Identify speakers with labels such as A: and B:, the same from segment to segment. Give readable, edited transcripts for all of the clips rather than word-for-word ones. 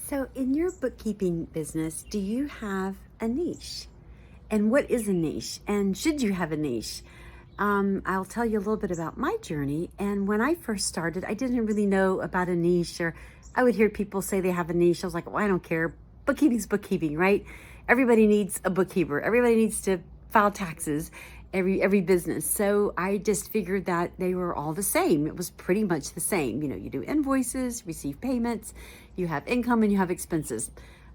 A: So, in your bookkeeping business, do you have a niche? And what is a niche? And should you have a niche? I'll tell you a little bit about my journey. And when I first started, I didn't really know about a niche, or I would hear people say they have a niche. I was like, well, I don't care. Bookkeeping's bookkeeping, right? Everybody needs a bookkeeper. Everybody needs to file taxes. Every business. So I just figured that they were all the same. It was pretty much the same. You do invoices, receive payments, you have income, and you have expenses.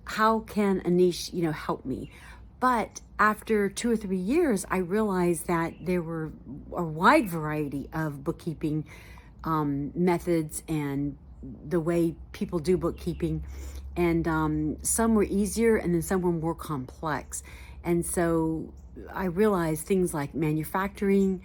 A: How can a niche, help me? But after 2 or 3 years, I realized that there were a wide variety of bookkeeping methods and the way people do bookkeeping. And some were easier and then some were more complex. And so I realized things like manufacturing,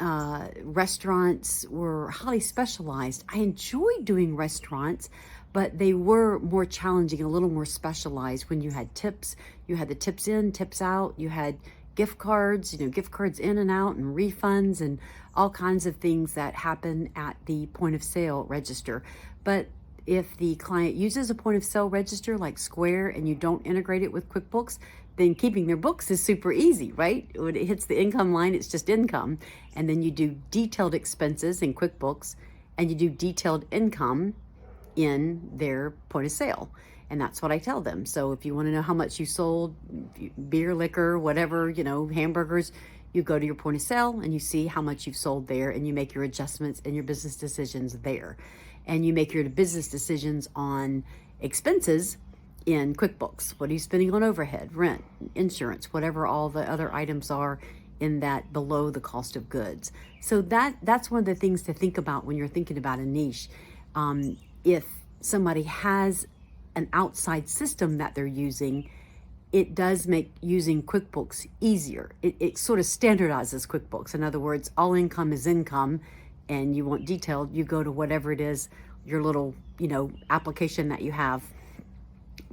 A: restaurants were highly specialized. I enjoyed doing restaurants, but they were more challenging, a little more specialized. When you had tips, you had the tips in, tips out, you had gift cards, gift cards in and out, and refunds, and all kinds of things that happen at the point of sale register. But if the client uses a point of sale register like Square and you don't integrate it with QuickBooks, then keeping their books is super easy, right? When it hits the income line, it's just income. And then you do detailed expenses in QuickBooks, and you do detailed income in their point of sale. And that's what I tell them. So if you want to know how much you sold, beer, liquor, whatever, hamburgers, you go to your point of sale and you see how much you've sold there, and you make your adjustments and your business decisions there. And you make your business decisions on expenses in QuickBooks. What are you spending on overhead, rent, insurance, whatever all the other items are in that below the cost of goods. So that's one of the things to think about when you're thinking about a niche. If somebody has an outside system that they're using, it does make using QuickBooks easier. It sort of standardizes QuickBooks. In other words, all income is income, and you want detailed, you go to whatever it is, your little, application that you have,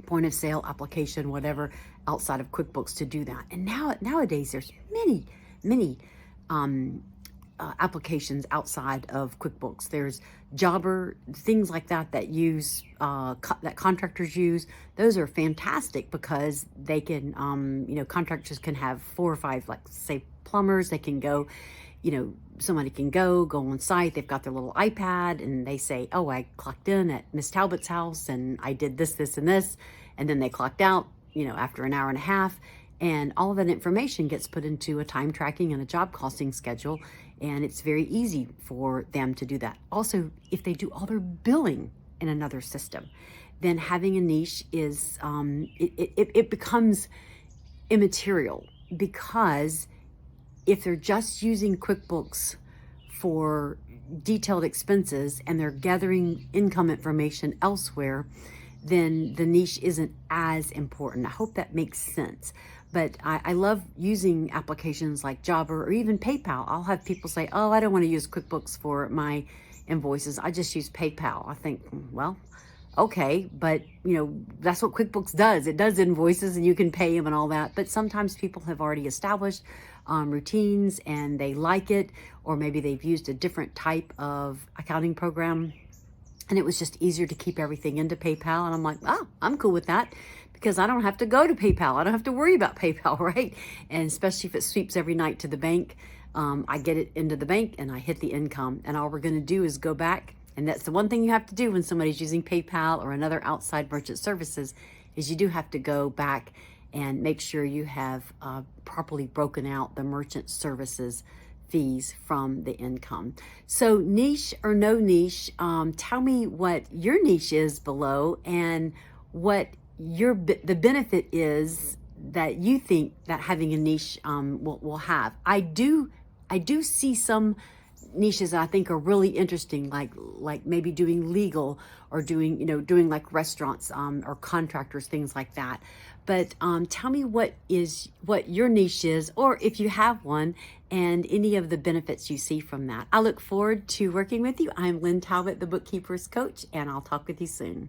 A: point of sale application, whatever, outside of QuickBooks to do that. And nowadays there's many applications outside of QuickBooks. There's Jobber, things like that use that contractors use. Those are fantastic because they can, contractors can have 4 or 5, like say plumbers. They can go, somebody can go on site. They've got their little iPad and they say, oh, I clocked in at Miss Talbott's house and I did this, and this. And then they clocked out, after an hour and a half. And all of that information gets put into a time tracking and a job costing schedule. And it's very easy for them to do that. Also, if they do all their billing in another system, then having a niche is, it becomes immaterial, because if they're just using QuickBooks for detailed expenses and they're gathering income information elsewhere, then the niche isn't as important. I hope that makes sense. But I love using applications like Jobber or even PayPal. I'll have people say, oh, I don't want to use QuickBooks for my invoices. I just use PayPal. I think, well, okay, but that's what QuickBooks does. It does invoices and you can pay them and all that. But sometimes people have already established routines and they like it, or maybe they've used a different type of accounting program and it was just easier to keep everything into PayPal. And I'm like, oh, I'm cool with that, because I don't have to go to PayPal. I don't have to worry about PayPal, right? And especially if it sweeps every night to the bank, I get it into the bank and I hit the income. And all we're going to do is go back. And that's the one thing you have to do when somebody's using PayPal or another outside merchant services, is you do have to go back and make sure you have properly broken out the merchant services fees from the income. So niche or no niche, tell me what your niche is below and what the benefit is that you think that having a niche will have. I do see some niches that I think are really interesting, like maybe doing legal, or doing like restaurants or contractors, things like that. But tell me what your niche is, or if you have one, and any of the benefits you see from that. I look forward to working with you. I'm Lynn Talbott, the Bookkeepers Coach, and I'll talk with you soon.